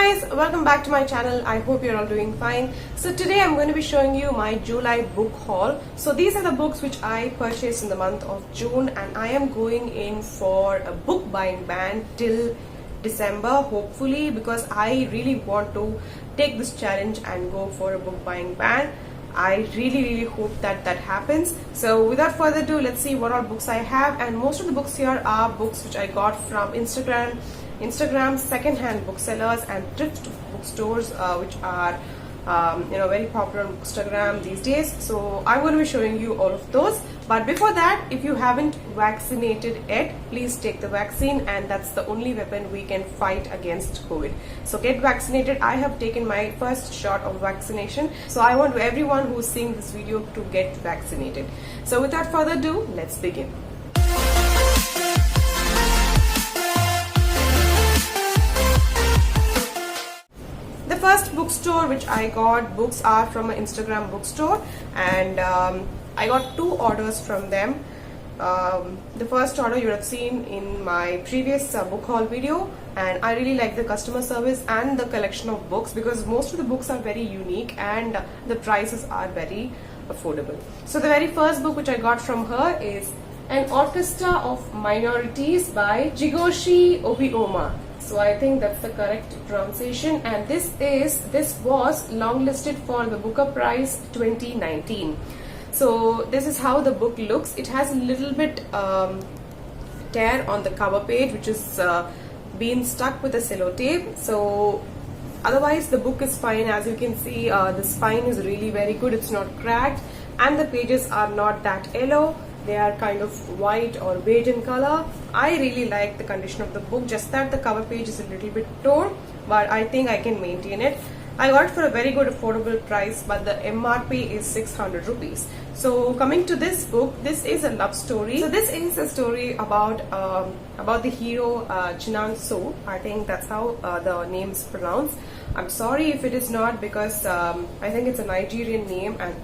guys, welcome back to my channel. I hope you're all doing fine. So today I'm going to be showing you my July book haul. So these are the books which I purchased in the month of June, and I am going in for a book buying ban till December hopefully, because I really want to take this challenge and go for a book buying ban. I really hope that happens. So without further ado, let's see what all books I have. And most of the books here are books which I got from Instagram second-hand booksellers and thrift bookstores, which are very popular on Instagram these days. So I'm going to be showing you all of those. But before that, if you haven't vaccinated yet, please take the vaccine, and that's the only weapon we can fight against COVID. So get vaccinated. I have taken my first shot of vaccination, so I want everyone who's seeing this video to get vaccinated. So without further ado, let's begin. The first bookstore which I got books are from an Instagram bookstore, and I got two orders from them. The first order you have seen in my previous book haul video, and I really like the customer service and the collection of books because most of the books are very unique and the prices are very affordable. So the very first book which I got from her is An Orchestra of Minorities by Chigoshi Obioma. So I think that's the correct pronunciation, and this was longlisted for the Booker Prize 2019. So this is how the book looks. It has a little bit tear on the cover page, which is been stuck with a sellotape. So otherwise the book is fine. As you can see, the spine is really very good. It's not cracked, and the pages are not that yellow. They are kind of white or beige in color. I really like the condition of the book, just that the cover page is a little bit torn, but I think I can maintain it. I got it for a very good affordable price, but the MRP is 600 rupees. So coming to this book, this is a love story. So this is a story about the hero Chinan So. I think that's how the name is pronounced. I'm sorry if it is not, because I think it's a Nigerian name and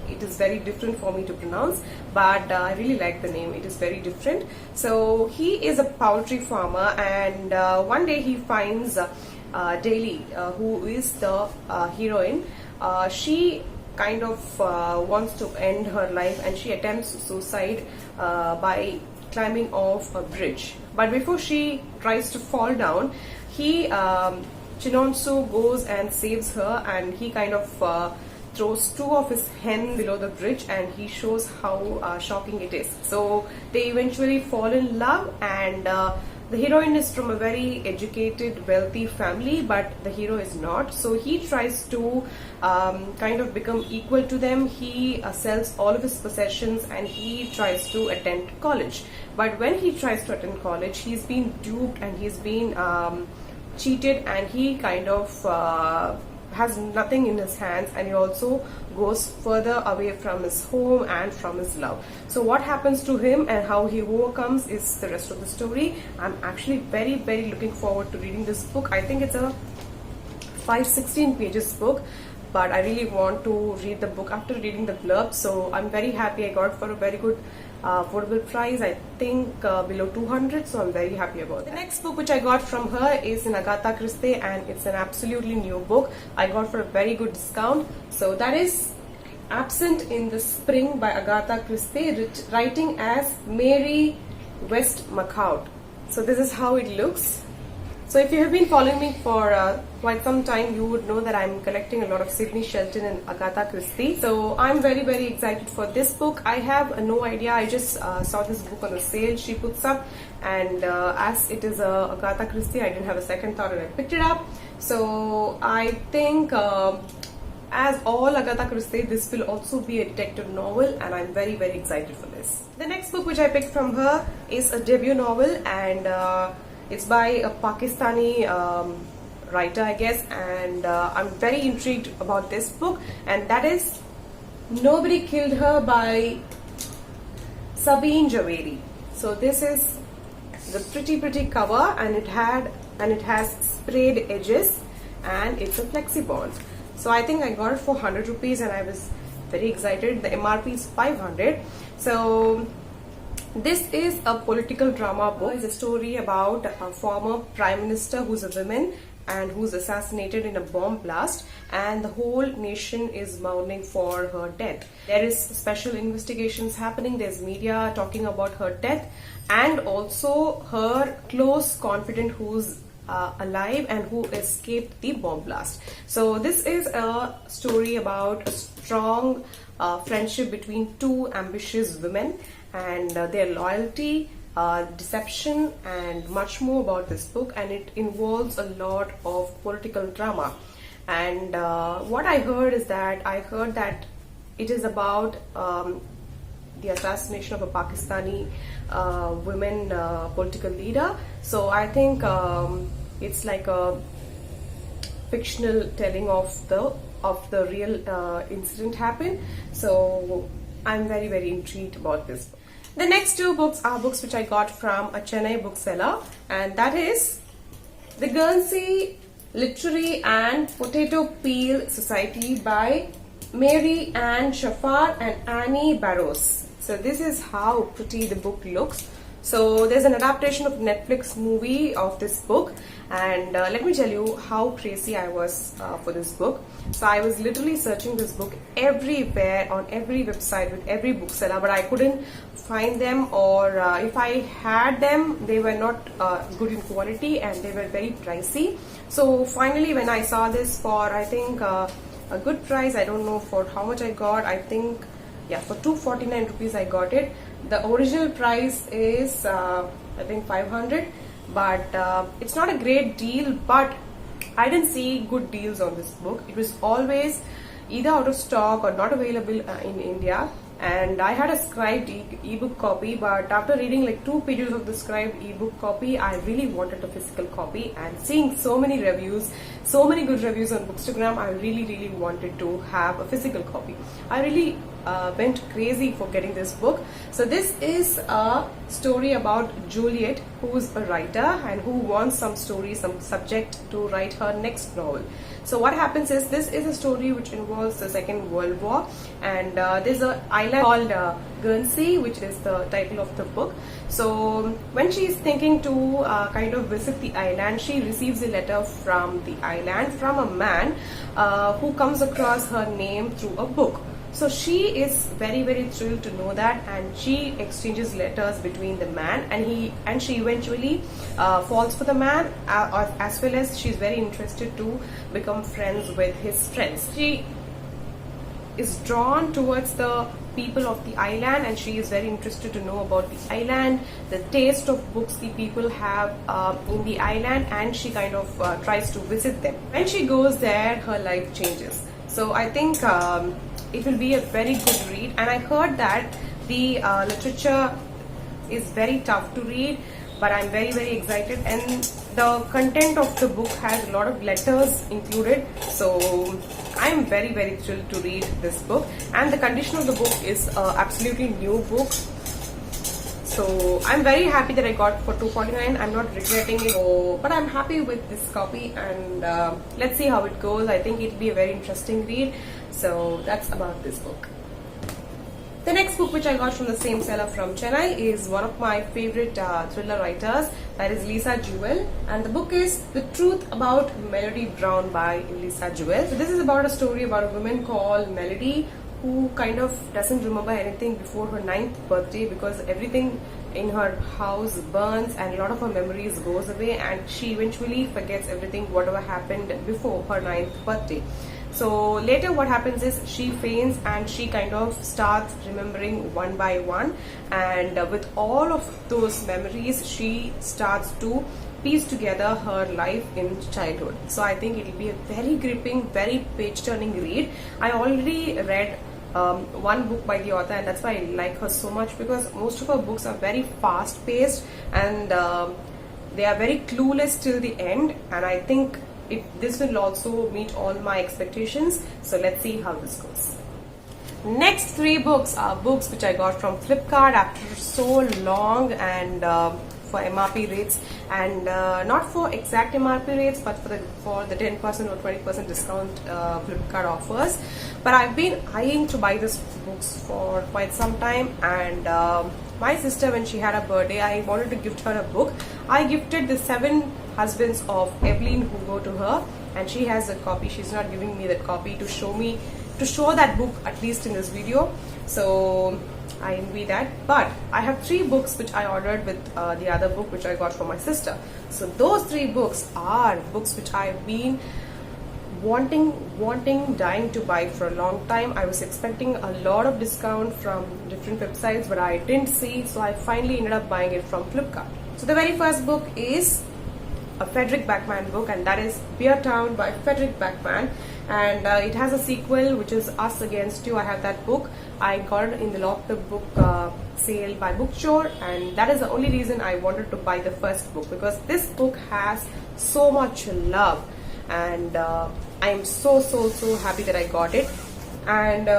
it is very different for me to pronounce, but I really like the name. It is very different. So he is a poultry farmer, and one day he finds Daily, who is the heroine. She kind of wants to end her life, and she attempts suicide by climbing off a bridge. But before she tries to fall down, Chinonsu goes and saves her, and he kind of throws two of his hens below the bridge, and he shows how shocking it is. So they eventually fall in love, and the heroine is from a very educated, wealthy family, but the hero is not. So he tries to kind of become equal to them. He sells all of his possessions, and he tries to attend college. But when he tries to attend college, he's been duped and he's been cheated, and he kind of has nothing in his hands, and he also goes further away from his home and from his love. So what happens to him and how he overcomes is the rest of the story. I'm actually very looking forward to reading this book. I think it's a 516 pages book, but I really want to read the book after reading the blurb. So I'm very happy I got it for a very good affordable price. I think below 200, so I'm very happy about that. The next book which I got from her is an Agatha Christie, and it's an absolutely new book. I got for a very good discount. So that is Absent in the Spring by Agatha Christie, writing as Mary Westmacott. So this is how it looks. So if you have been following me for quite some time, you would know that I'm collecting a lot of Sidney Sheldon and Agatha Christie. So I'm very excited for this book. I have no idea. I just saw this book on the sale she puts up, and as it is a Agatha Christie, I didn't have a second thought and I picked it up. So I think as all Agatha Christie, this will also be a detective novel, and I'm very excited for this. The next book which I picked from her is a debut novel, and it's by a Pakistani writer, I guess, and I'm very intrigued about this book, and that is Nobody Killed Her by Sabine Javeri. So this is the pretty cover, and it has sprayed edges, and it's a flexi bond. So I think I got it for 100 rupees, and I was very excited. The MRP is 500. So This is a political drama book. It's a story about a former prime minister who's a woman, and who's assassinated in a bomb blast, and the whole nation is mourning for her death. There is special investigations happening, there's media talking about her death, and also her close confidant who's alive and who escaped the bomb blast. So this is a story about a strong friendship between two ambitious women and their loyalty, deception, and much more about this book. And it involves a lot of political drama. And what I heard is that it is about the assassination of a Pakistani women political leader. So I think it's like a fictional telling of the real incident happened. So I'm very, very intrigued about this. The next two books are books which I got from a Chennai bookseller, and that is The Guernsey Literary and Potato Peel Society by Mary Ann Shafar and Annie Barrows. So this is how pretty the book looks. So there's an adaptation of Netflix movie of this book, and let me tell you how crazy I was for this book. So I was literally searching this book everywhere, on every website, with every bookseller, but I couldn't find them, or if I had them, they were not good in quality and they were very pricey. So finally when I saw this for, I think, a good price, I don't know for how much I got, I think, yeah, for 249 rupees I got it. The original price is I think 500, but it's not a great deal, but I didn't see good deals on this book. It was always either out of stock or not available in India. And I had a scribed ebook copy, but after reading like 2 pages of the scribed ebook copy, I really wanted a physical copy. And seeing so many reviews, so many good reviews on Bookstagram, I really wanted to have a physical copy. I really went crazy for getting this book. So this is a story about Juliet, who is a writer and who wants some story, some subject to write her next novel. So what happens is, this is a story which involves the Second World War, and there's an island called Guernsey, which is the title of the book. So when she is thinking to kind of visit the island, she receives a letter from the island from a man who comes across her name through a book. So she is very thrilled to know that, and she exchanges letters between the man and she eventually falls for the man, as well as she's very interested to become friends with his friends. She is drawn towards the people of the island, and she is very interested to know about the island, the taste of books the people have in the island, and she kind of tries to visit them. When she goes there, her life changes. So I think it will be a very good read, and I heard that the literature is very tough to read, but I'm very excited, and the content of the book has a lot of letters included. So I'm very thrilled to read this book, and the condition of the book is absolutely new book. So I'm very happy that I got for 249. I'm not regretting it, but I'm happy with this copy, and let's see how it goes. I think it'll be a very interesting read. So that's about this book. The next book which I got from the same seller from Chennai is one of my favorite thriller writers, that is Lisa Jewell, and the book is The Truth About Melody Brown by Lisa Jewell. So this is about a story about a woman called Melody, who kind of doesn't remember anything before her 9th birthday, because everything in her house burns and a lot of her memories goes away, and she eventually forgets everything whatever happened before her 9th birthday. So later what happens is, she faints and she kind of starts remembering one by one, and with all of those memories she starts to piece together her life in childhood. So I think it will be a very gripping, very page-turning read. I already read one book by the author, and that's why I like her so much, because most of her books are very fast-paced and they are very clueless till the end, and I think this will also meet all my expectations. So let's see how this goes. Next 3 books are books which I got from Flipkart after so long, and for MRP rates, and not for exact MRP rates, but for the 10% or 20% discount Flipkart offers. But I've been eyeing to buy these books for quite some time, and my sister, when she had a birthday, I wanted to gift her a book. I gifted the 7 Husbands of Evelyn Hugo to her, and she has a copy. She's not giving me that copy to show that book at least in this video. So I envy that. But I have 3 books which I ordered with the other book which I got from my sister. So those 3 books are books which I've been dying to buy for a long time. I was expecting a lot of discount from different websites, but I didn't see, so I finally ended up buying it from Flipkart. So the very first book is a Fredrik Backman book, and that is Beer Town by Fredrik Backman, and it has a sequel which is Us Against You. I have that book. I got it in the locked up book sale by Bookstore, and that is the only reason I wanted to buy the first book, because this book has so much love, and I am so happy that I got it. And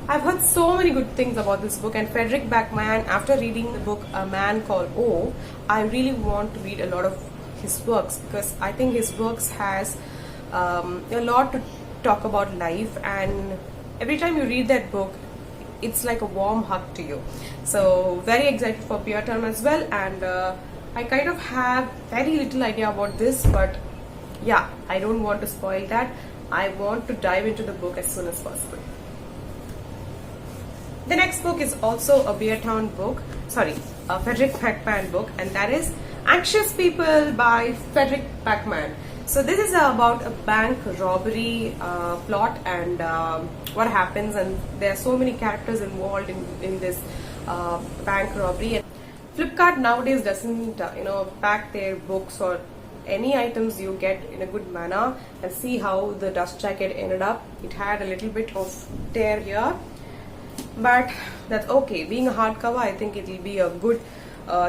I've heard so many good things about this book, and Fredrik Backman, after reading the book A Man Called O, I really want to read a lot of his works, because I think his works has a lot to talk about life, and every time you read that book it's like a warm hug to you. So very excited for Beer Town as well, and I kind of have very little idea about this, but yeah, I don't want to spoil that. I want to dive into the book as soon as possible. The next book is also a Beer Town book, a Fredrik Backman book, and that is Anxious People by Fredrik Backman. So this is about a bank robbery plot, and what happens, and there are so many characters involved in this bank robbery. And Flipkart nowadays doesn't pack their books or any items you get in a good manner, and see how the dust jacket ended up. It had a little bit of tear here, but that's okay. Being a hardcover, I think it will be a good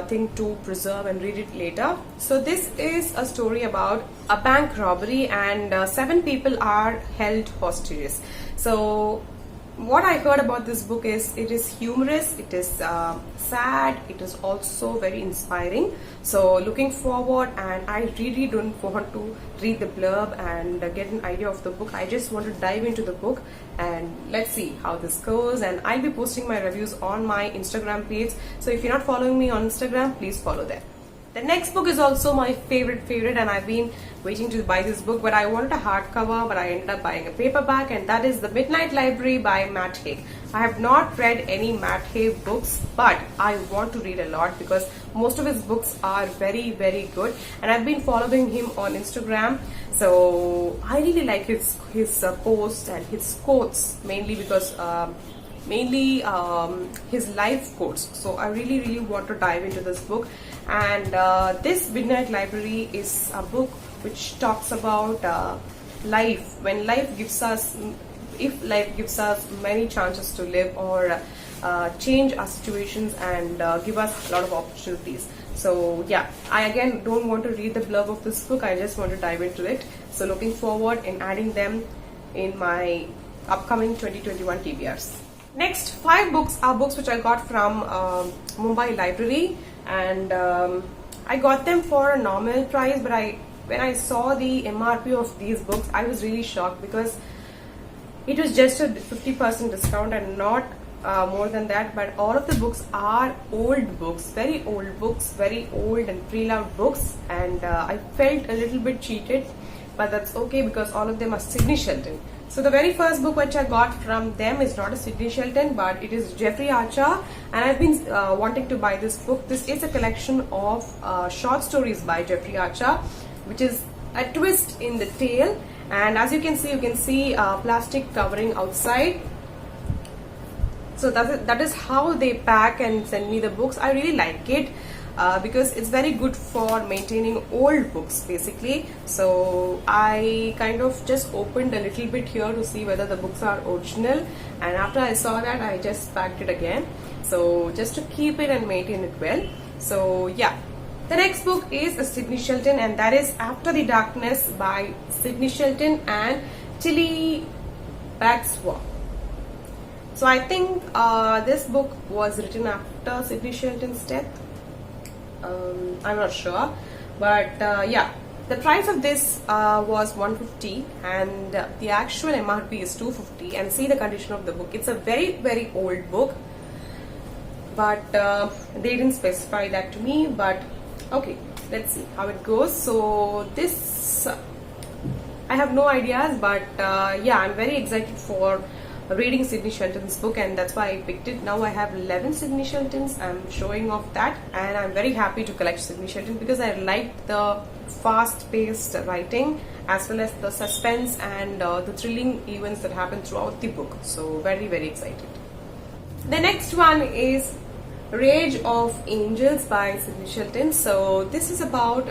thing to preserve and read it later. So this is a story about a bank robbery, and 7 people are held hostages. So what I heard about this book is it is humorous, it is sad, it is also very inspiring. So looking forward, and I really don't want to read the blurb and get an idea of the book. I just want to dive into the book, and let's see how this goes. And I'll be posting my reviews on my Instagram page, so if you're not following me on Instagram, please follow there. The next book is also my favorite, and I've been waiting to buy this book, but I wanted a hardcover, but I ended up buying a paperback, and that is The Midnight Library by Matt Haig. I have not read any Matt Haig books, but I want to read a lot because most of his books are very good, and I've been following him on Instagram. So I really like his posts and his quotes, mainly because his life quotes. So I really want to dive into this book. And this Midnight Library is a book which talks about life. When life gives us, if life gives us many chances to live, or change our situations and give us a lot of opportunities. So yeah, I again don't want to read the blurb of this book. I just want to dive into it. So looking forward in adding them in my upcoming 2021 TBRs. Next 5 books are books which I got from Mumbai Library, and I got them for a normal price, but when I saw the MRP of these books, I was really shocked because it was just a 50% discount and not more than that. But all of the books are old books, very old and pre-loved books, and I felt a little bit cheated, but that's okay because all of them are Sidney Sheldon. So the very first book which I got from them is not a Sidney Sheldon, but it is Jeffrey Archer, and I've been wanting to buy this book. This is a collection of short stories by Jeffrey Archer, which is a twist in the tale. And as you can see plastic covering outside. So that is how they pack and send me the books. I really like it because it's very good for maintaining old books basically. So I kind of just opened a little bit here to see whether the books are original, and after I saw that, I just packed it again, so just to keep it and maintain it well. So yeah, the next book is a Sidney Sheldon, and that is After the Darkness by Sidney Sheldon and Tilly Baxter. So I think this book was written after Sidney Sheldon's death. I'm not sure, but yeah, the price of this was 150, and the actual MRP is 250. And see the condition of the book. It's a very old book, but they didn't specify that to me. But okay, let's see how it goes. So this, I have no ideas, but yeah, I'm very excited for reading Sidney Sheldon's book, and that's why I picked it. Now I have 11 Sidney Sheldons. I'm showing off that, and I'm very happy to collect Sidney Sheldon because I liked the fast-paced writing as well as the suspense and the thrilling events that happen throughout the book. So very, very excited. The next one is Rage of Angels by Sidney Sheldon. So this is about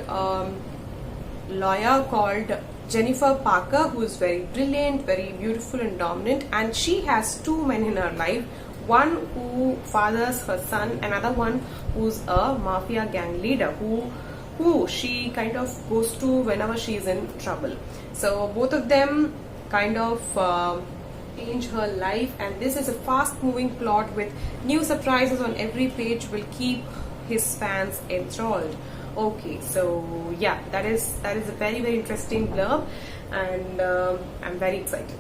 lawyer called Jennifer Parker, who is very brilliant, very beautiful and dominant, and she has two men in her life. One who fathers her son, another one who's a mafia gang leader who she kind of goes to whenever she is in trouble. So both of them kind of change her life, and this is a fast moving plot with new surprises on every page will keep his fans enthralled. Okay, so yeah, that is a very, very interesting blurb, and I'm very excited.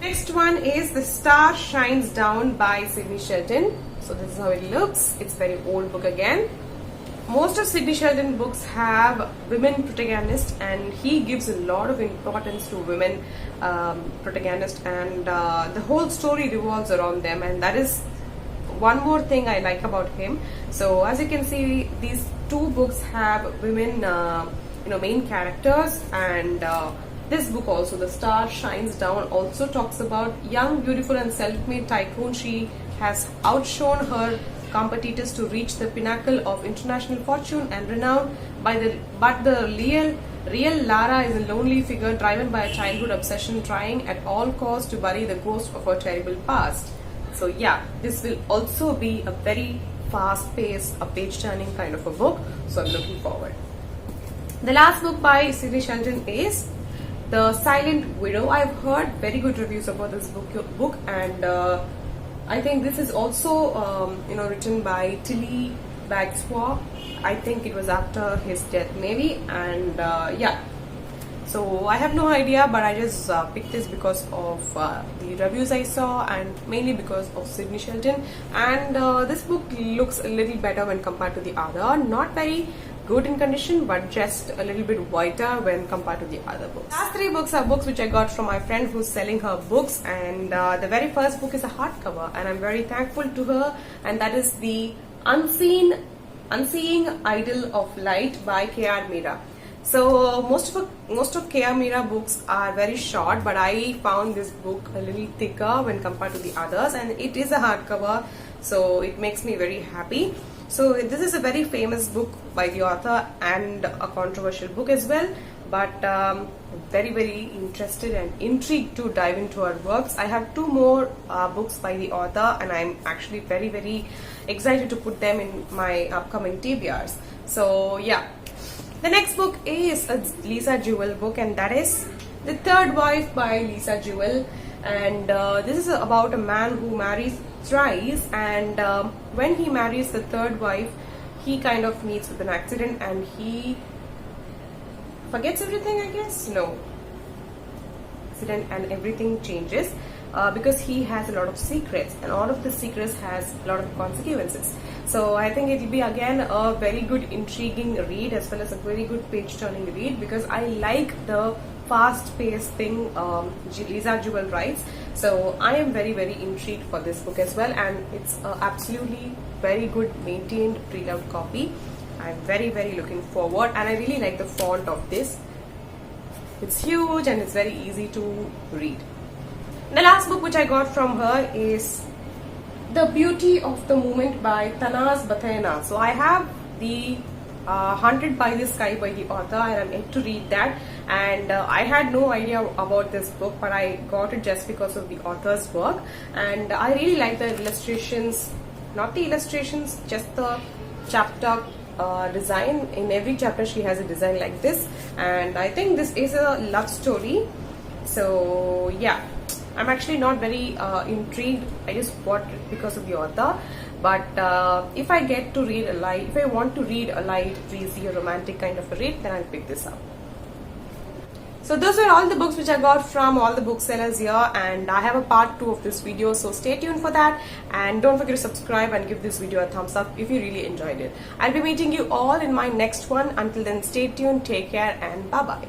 Next one is The Star Shines Down by Sidney Sheldon. So this is how it looks. It's a very old book again. Most of Sidney Sheldon books have women protagonists, and he gives a lot of importance to women protagonists, and the whole story revolves around them, and that is one more thing I like about him. So as you can see, these two books have women main characters, and this book also, The Star Shines Down, also talks about young, beautiful and self-made tycoon. She has outshone her competitors to reach the pinnacle of international fortune and renown, but the real Lara is a lonely figure driven by a childhood obsession, trying at all costs to bury the ghost of her terrible past. So yeah, this will also be a very fast-paced, a page-turning kind of a book, so I'm looking forward. The last book by Sidney Sheldon is The Silent Widow. I've heard very good reviews about this book, and I think this is also written by Tilly Bagshaw. I think it was after his death maybe, and yeah. So I have no idea, but I just picked this because of the reviews I saw, and mainly because of Sidney Sheldon. And this book looks a little better when compared to the other. Not very good in condition, but just a little bit whiter when compared to the other books. Last three books are books which I got from my friend who's selling her books, and the very first book is a hardcover, and I'm very thankful to her, and that is the Unseeing Idol of Light by K.R. Meera. So most of K.R. Meera books are very short, but I found this book a little thicker when compared to the others, and it is a hardcover, so it makes me very happy. So this is a very famous book by the author and a controversial book as well, but very, very interested and intrigued to dive into her works. I have two more books by the author, and I'm actually very, very excited to put them in my upcoming TBRs. So yeah. The next book is a Lisa Jewell book, and that is The Third Wife by Lisa Jewell. And this is about a man who marries thrice, and when he marries the third wife, he kind of meets with an accident and he forgets everything, I guess? No. Accident and everything changes. Because he has a lot of secrets, and all of the secrets has a lot of consequences. So I think it will be again a very good intriguing read, as well as a very good page turning read, because I like the fast paced thing Lisa Jewell writes. So I am very, very intrigued for this book as well, and it's absolutely very good maintained pre-loved copy. I'm very, very looking forward, and I really like the font of this. It's huge and it's very easy to read. The last book which I got from her is The Beauty of the Moment by Tanaz Bhathena. So I have the Hunted by the Sky by the author, and I'm yet to read that. And I had no idea about this book, but I got it just because of the author's work. And I really like the illustrations, not the illustrations, just the chapter design. In every chapter she has a design like this, and I think this is a love story. So yeah, I'm actually not very intrigued. I just bought it because of the author. But if I get to read if I want to read a light, breezy, or romantic kind of a read, then I'll pick this up. So those were all the books which I got from all the booksellers here, and I have a part 2 of this video, so stay tuned for that. And don't forget to subscribe and give this video a thumbs up if you really enjoyed it. I'll be meeting you all in my next one. Until then, stay tuned, take care, and bye bye.